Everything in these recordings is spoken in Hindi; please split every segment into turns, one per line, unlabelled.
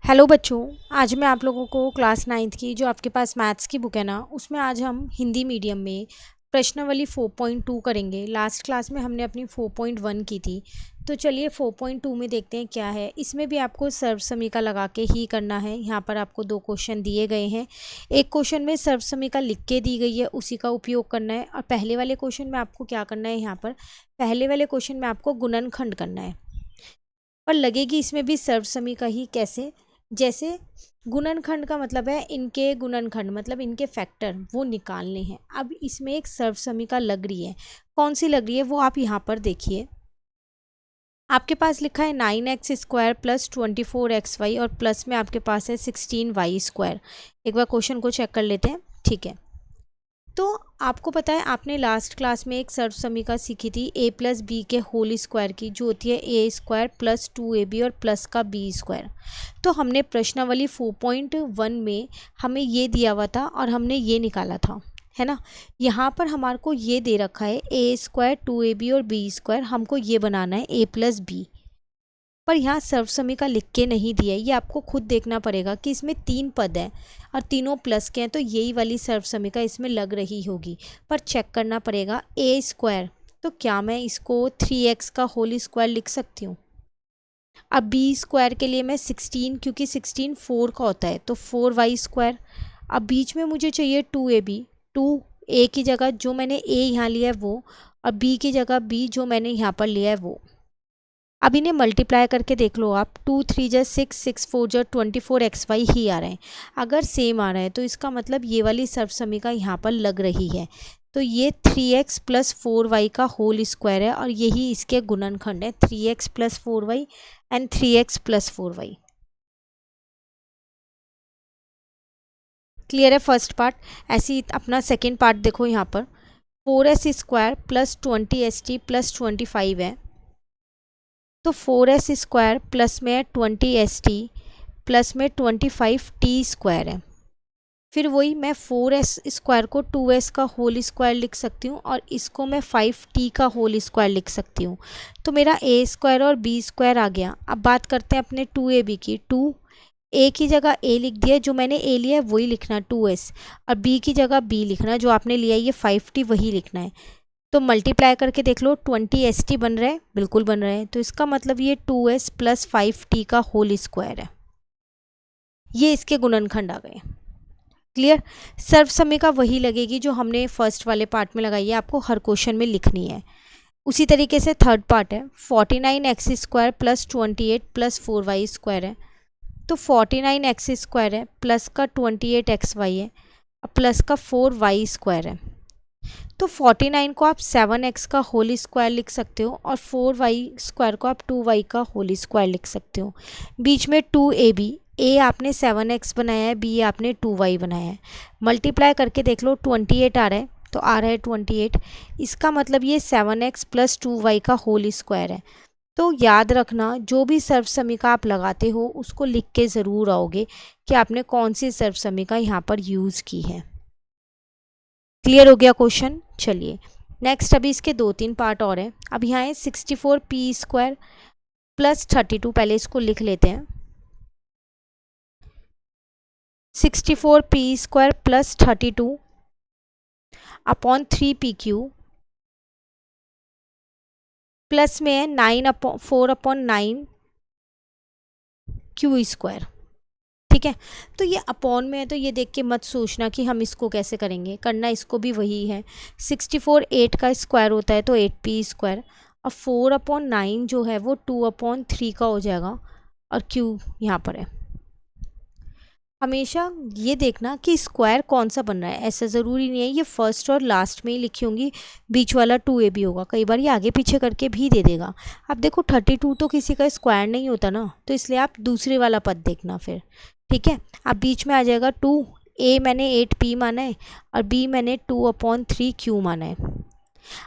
हेलो बच्चों। आज मैं आप लोगों को क्लास 9th की जो आपके पास मैथ्स की बुक है ना, उसमें आज हम हिंदी मीडियम में प्रश्नावली 4.2 करेंगे। लास्ट क्लास में हमने अपनी 4.1 की थी, तो चलिए 4.2 में देखते हैं क्या है। इसमें भी आपको सर्व समीका लगा के ही करना है। यहाँ पर आपको 2 क्वेश्चन दिए गए हैं। एक क्वेश्चन में सर्व समीका लिख के दी गई है, उसी का उपयोग करना है। और पहले वाले क्वेश्चन में आपको क्या करना है, यहाँ पर पहले वाले क्वेश्चन में आपको गुणनखंड करना है। पर लगेगी इसमें भी सर्व समीका ही। कैसे? जैसे गुणनखंड का मतलब है इनके गुणनखंड, मतलब इनके फैक्टर वो निकालने हैं। अब इसमें एक सर्व समीका लग रही है। कौन सी लग रही है वो आप यहाँ पर देखिए। आपके पास लिखा है 9x² प्लस 24xy और प्लस में आपके पास है 16y²। एक बार क्वेश्चन को चेक कर लेते हैं। ठीक है, तो आपको पता है आपने लास्ट क्लास में एक सर्व समीका सीखी थी a+b के होल स्क्वायर की, जो होती है a² प्लस 2ab और प्लस का b²। तो हमने प्रश्नावली 4.1 में हमें ये दिया हुआ था और हमने ये निकाला था, है ना। यहाँ पर हमारे को ये दे रखा है a² 2ab और b²। हमको ये बनाना है a+b, पर यहाँ सर्व समीका लिख के नहीं दिया है। ये आपको खुद देखना पड़ेगा कि इसमें 3 पद हैं और तीनों प्लस के हैं, तो यही वाली सर्व समीका इसमें लग रही होगी। पर चेक करना पड़ेगा। a², तो क्या मैं इसको 3x का होल स्क्वायर लिख सकती हूँ? अब b² के लिए मैं 16, क्योंकि 16 4 का होता है, तो 4y²। अब बीच में मुझे चाहिए 2ab। 2a की जगह जो मैंने a यहाँ लिया है वो, और b की जगह b जो मैंने यहाँ पर लिया है वो। अब इन्हें मल्टीप्लाई करके देख लो आप। 2 3 जा 6, 6 4 जा 24xy ही आ रहे हैं। अगर सेम आ रहा है तो इसका मतलब ये वाली सर्व समीका यहाँ पर लग रही है। तो ये 3x प्लस 4y का होल स्क्वायर है और यही इसके गुणनखंड है, 3x plus 4y and 3x plus 4y। Clear है फर्स्ट पार्ट। ऐसे ही अपना सेकेंड पार्ट देखो। यहाँ पर 4s² प्लस 20st प्लस 25 है, तो 4s² प्लस में 20st प्लस में 25t² है। फिर वही मैं 4s² को 2s का होल स्क्वायर लिख सकती हूँ और इसको मैं 5t का होल स्क्वायर लिख सकती हूँ। तो मेरा a² और b² आ गया। अब बात करते हैं अपने 2ab की। 2a की जगह a लिख दिया, जो मैंने a लिया है वही लिखना 2s, और b की जगह b लिखना, जो आपने लिया है ये 5t वही लिखना है। तो मल्टीप्लाई करके देख लो, 20st बन रहा है, बिल्कुल बन रहा है। तो इसका मतलब ये 2s प्लस 5t का होल स्क्वायर है। ये इसके गुणनखंड आ गए। क्लियर? सर्व समीका वही लगेगी जो हमने फर्स्ट वाले पार्ट में लगाई है, आपको हर क्वेश्चन में लिखनी है। उसी तरीके से थर्ड पार्ट है 49x² प्लस 28 प्लस 4y² है। तो 49x² है, प्लस का 28xy है, प्लस का 4y² है। तो 49 को आप 7x का होल स्क्वायर लिख सकते हो और 4y² को आप 2y का होल स्क्वायर लिख सकते हो। बीच में 2ab, a आपने 7x बनाया है, b आपने 2y बनाया है। मल्टीप्लाई करके देख लो, 28 आ रहा है, तो आ रहा है 28। इसका मतलब ये 7x प्लस 2y का होल स्क्वायर है। तो याद रखना, जो भी सर्व समीका आप लगाते हो उसको लिख के ज़रूर आओगे कि आपने कौन सी सर्व समीका यहाँ पर यूज़ की है। क्लियर हो गया क्वेश्चन? चलिए नेक्स्ट, अभी इसके 2-3 पार्ट और हैं। अब यहाँ है 64p² प्लस 32। पहले इसको लिख लेते हैं। 64p² plus 32 upon 3pq plus में है 4/9 q²। ठीक है, तो ये अपॉन में है, तो ये देख के मत सोचना कि हम इसको कैसे करेंगे, करना इसको भी वही है। 64 8 का स्क्वायर होता है तो 8p², और 4/9 जो है वो 2/3 का हो जाएगा, और q यहाँ पर है। हमेशा ये देखना कि स्क्वायर कौन सा बन रहा है, ऐसा ज़रूरी नहीं है ये फर्स्ट और लास्ट में ही लिखी होंगी, बीच वाला 2ab होगा। कई बार ये आगे पीछे करके भी दे देगा। अब देखो 32 तो किसी का स्क्वायर नहीं होता ना, तो इसलिए आप दूसरे वाला पद देखना फिर। ठीक है, अब बीच में आ जाएगा 2। a मैंने 8p माना है और b मैंने 2/3q माना है।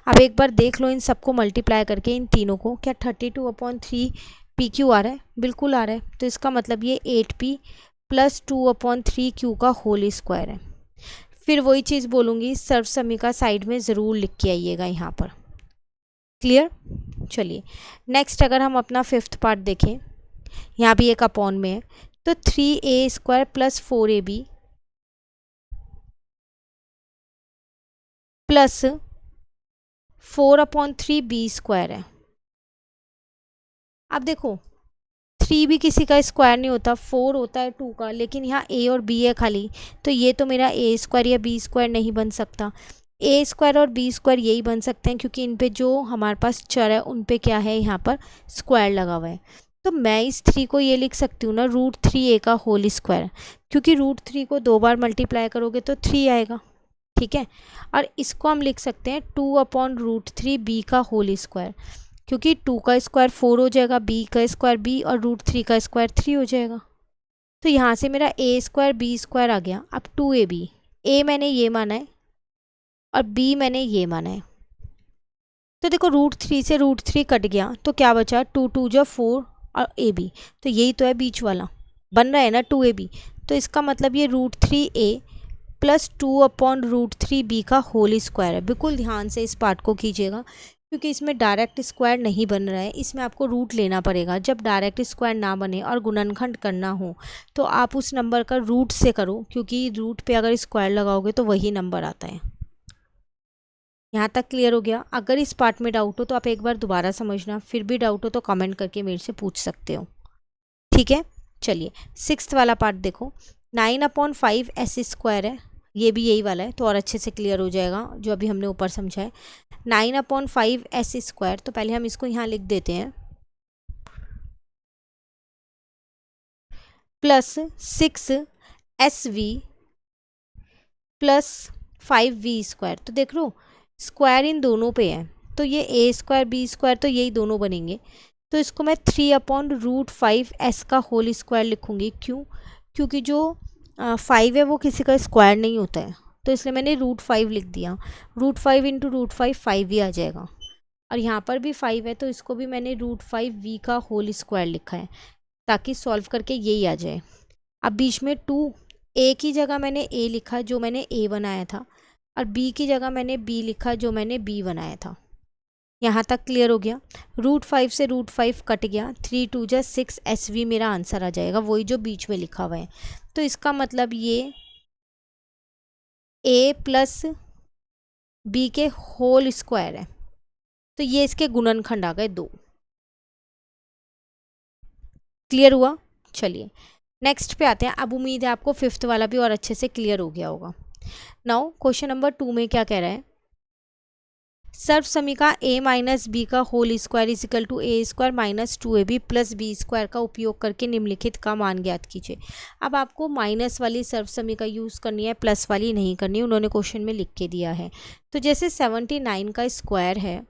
अब एक बार देख लो इन सबको मल्टीप्लाई करके, इन तीनों को, क्या 32/3pq आ रहा है? बिल्कुल आ रहा है। तो इसका मतलब ये 8p प्लस 2/3q का होल स्क्वायर है। फिर वही चीज़ बोलूँगी, सर्व समीका साइड में ज़रूर लिख के आइएगा यहाँ पर। क्लियर? चलिए नेक्स्ट, अगर हम अपना 5th पार्ट देखें, यहाँ भी एक अपॉन में है तो 3a² plus 4ab plus 4/3b² है। अब देखो 3 भी किसी का स्क्वायर नहीं होता, 4 होता है 2 का, लेकिन यहाँ a और b है खाली, तो ये तो मेरा a² या b² नहीं बन सकता। a² और b² यही बन सकते हैं क्योंकि इन पे जो हमारे पास चर है उन पे क्या है, यहाँ पर स्क्वायर लगा हुआ है। तो मैं इस 3 को ये लिख सकती हूँ ना √3a का होल स्क्वायर, क्योंकि √3 को 2 बार मल्टीप्लाई करोगे तो 3 आएगा, ठीक है। और इसको हम लिख सकते हैं 2/√3b का होल स्क्वायर, क्योंकि 2 का स्क्वायर 4 हो जाएगा, b का स्क्वायर b और √3 का स्क्वायर 3 हो जाएगा। तो यहाँ से मेरा a² b² आ गया। अब 2ab, a मैंने ये माना है और b मैंने ये माना है। तो देखो √3 से √3 कट गया तो क्या बचा, 2 2 जो 4 और ab, तो यही तो है बीच वाला, बन रहा है ना 2ab। तो इसका मतलब ये √3a प्लस 2/√3b का होल स्क्वायर है। बिल्कुल ध्यान से इस पार्ट को कीजिएगा क्योंकि इसमें डायरेक्ट स्क्वायर नहीं बन रहा है, इसमें आपको रूट लेना पड़ेगा। जब डायरेक्ट स्क्वायर ना बने और गुणनखंड करना हो तो आप उस नंबर का रूट से करो, क्योंकि रूट पे अगर स्क्वायर लगाओगे तो वही नंबर आता है। यहाँ तक क्लियर हो गया? अगर इस पार्ट में डाउट हो तो आप एक बार दोबारा समझना, फिर भी डाउट हो तो कमेंट करके मेरे से पूछ सकते हो, ठीक है। चलिए 6th वाला पार्ट देखो, 9/5 s² है, ये भी यही वाला है तो और अच्छे से क्लियर हो जाएगा जो अभी हमने ऊपर समझा है। 9/5 s², तो पहले हम इसको यहाँ लिख देते हैं, प्लस 6sv प्लस 5v²। तो देख लो स्क्वायर इन दोनों पे है, तो ये a² b² तो यही दोनों बनेंगे। तो इसको मैं 3/√5s का होल स्क्वायर लिखूँगी। क्यों? क्योंकि जो 5 है वो किसी का स्क्वायर नहीं होता है, तो इसलिए मैंने √5 लिख दिया। √5 × √5 5 ही आ जाएगा, और यहाँ पर भी 5 है तो इसको भी मैंने √5v का होल स्क्वायर लिखा है ताकि सॉल्व करके यही आ जाए। अब बीच में 2, a की जगह मैंने a लिखा जो मैंने a बनाया था, और b की जगह मैंने b लिखा जो मैंने b बनाया था। यहाँ तक क्लियर हो गया? √5 से √5 कट गया, 3 2 जा 6 sv मेरा आंसर आ जाएगा, वही जो बीच में लिखा हुआ है। तो इसका मतलब ये a प्लस b के होल स्क्वायर है, तो ये इसके गुणनखंड आ गए 2। क्लियर हुआ? चलिए नेक्स्ट पे आते हैं। अब उम्मीद है आपको 5th वाला भी और अच्छे से क्लियर हो गया होगा। नाउ क्वेश्चन नंबर 2 में क्या कह रहा है, सर्व समीका a माइनस बी का whole square is equal to a² minus 2ab plus b² का उपयोग करके निम्नलिखित का मान ज्ञात कीजिए। अब आपको माइनस वाली सर्व समीका यूज़ करनी है, प्लस वाली नहीं करनी, उन्होंने क्वेश्चन में लिख के दिया है। तो जैसे 79 का स्क्वायर है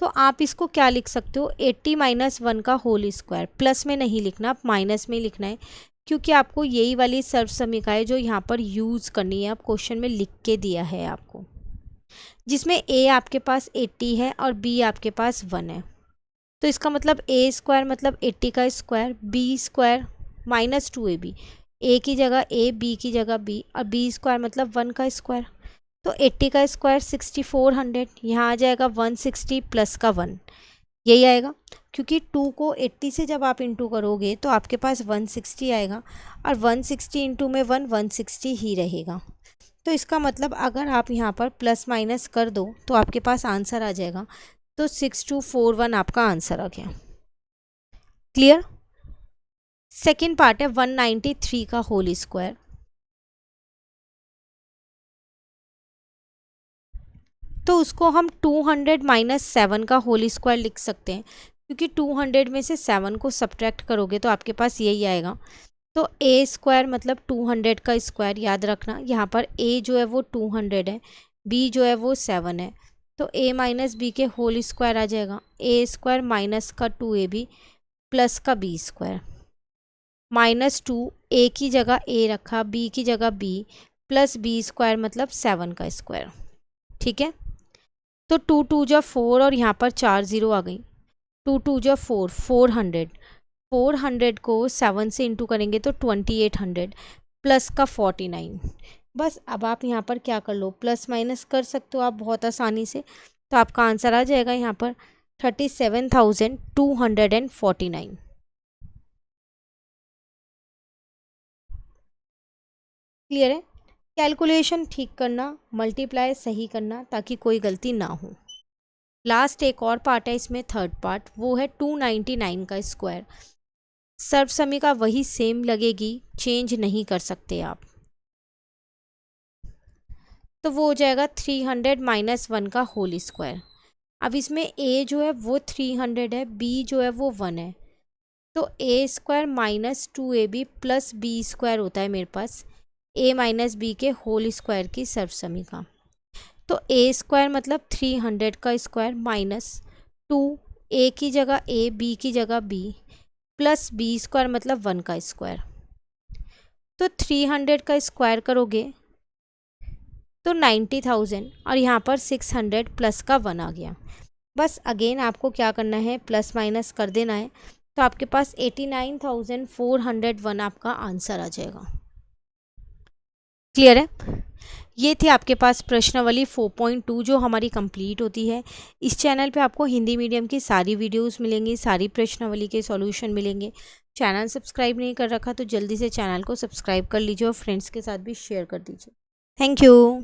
तो आप इसको क्या लिख सकते हो, 80 - 1 का होल स्क्वायर। प्लस में नहीं लिखना, आप माइनस में लिखना है, क्योंकि आपको यही वाली सर्व समीकाएं जो यहाँ पर यूज़ करनी है, आप क्वेश्चन में लिख के दिया है आपको, जिसमें a आपके पास 80 है और b आपके पास 1 है। तो इसका मतलब a² मतलब 80 का square, b² minus 2ab, a की जगह a, b की जगह b, और b² मतलब 1 का स्क्वायर। तो 80 का स्क्वायर 6400, यहाँ आ जाएगा 160 प्लस का 1, यही आएगा, क्योंकि 2 को 80 से जब आप इंटू करोगे तो आपके पास 160 आएगा, और 160 इंटू में 160 ही रहेगा। तो इसका मतलब अगर आप यहाँ पर प्लस माइनस कर दो तो आपके पास आंसर आ जाएगा। तो 6241 आपका आंसर आ गया। क्लियर? सेकेंड पार्ट है 193 का होल स्क्वायर। तो उसको हम 200 - 7 का होल स्क्वायर लिख सकते हैं, क्योंकि 200 में से 7 को सब्ट्रैक्ट करोगे तो आपके पास यही आएगा। तो a² मतलब 200 का स्क्वायर, याद रखना यहाँ पर a जो है वो 200 है, b जो है वो 7 है, तो a माइनस बी के होल स्क्वायर आ जाएगा, a² माइनस का 2ab प्लस का b² -2, a की जगह a रखा, b की जगह b प्लस b² मतलब 7 का स्क्वायर, ठीक है। तो 2 2 जा 4 और यहाँ पर 4 0 आ गई, 2 2 जा 4, 400 को 7 से इंटू करेंगे तो 2800 प्लस का 49। बस अब आप यहाँ पर क्या कर लो, प्लस माइनस कर सकते हो आप बहुत आसानी से, तो आपका आंसर आ जाएगा यहाँ पर 37,249। क्लियर है? कैलकुलेशन ठीक करना, मल्टीप्लाई सही करना ताकि कोई गलती ना हो। लास्ट एक और पार्ट है इसमें, थर्ड पार्ट, वो है 299 का स्क्वायर। सर्वसमी का वही सेम लगेगी, चेंज नहीं कर सकते आप। तो वो हो जाएगा 300 माइनस 1 का होल स्क्वायर। अब इसमें a जो है वो 300 है, b जो है वो 1 है, तो a square minus 2ab plus b square होता है मेरे पास a माइनस b के होल स्क्वायर की सर्वसमी का। तो a स्क्वायर मतलब 300 का स्क्वायर माइनस 2, a की जगह a, b की जगह b, प्लस b स्क्वायर मतलब 1 का स्क्वायर। तो 300 का स्क्वायर करोगे तो 90,000 और यहाँ पर 600 प्लस का 1 आ गया। बस अगेन आपको क्या करना है, प्लस माइनस कर देना है, तो आपके पास 89,401 आपका आंसर आ जाएगा। क्लियर है? ये थी आपके पास प्रश्नावली 4.2 जो हमारी कंप्लीट होती है। इस चैनल पे आपको हिंदी मीडियम की सारी वीडियोस मिलेंगी, सारी प्रश्नावली के सॉल्यूशन मिलेंगे। चैनल सब्सक्राइब नहीं कर रखा तो जल्दी से चैनल को सब्सक्राइब कर लीजिए और फ्रेंड्स के साथ भी शेयर कर दीजिए। Thank you.